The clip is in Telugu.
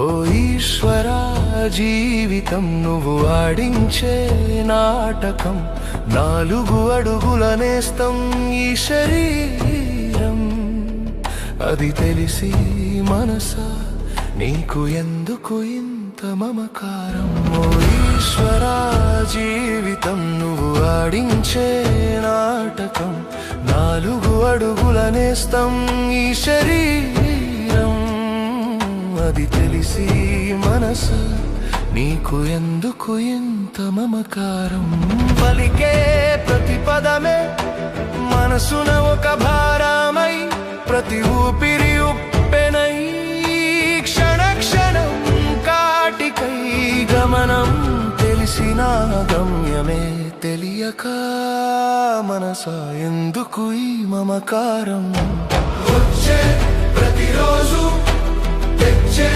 ఓ ఈశ్వరా, జీవితం నువ్వు ఆడించే నాటకం. 4 అడుగుల నేస్తం ఈ శరీరం. అది తెలిసి మనసా నీకు ఎందుకు ఇంత మమకారం? ఓ ఈశ్వరా, జీవితం నువ్వు ఆడించే నాటకం. 4 అడుగుల నేస్తం ఈ శరీరం. అది తెలిసి మనసు నీకు ఎందుకు ఇంత మమకారం? పలికే ప్రతి పదమే మనసున ఒక భారమై, ప్రతి ఊపిరి ఉప్పెనై, క్షణ క్షణం కాటికై గమనం. తెలిసిన గమ్యమే తెలియక మనసా ఎందుకు ఈ మమకారం? వచ్చే ప్రతిరోజు తెచ్చే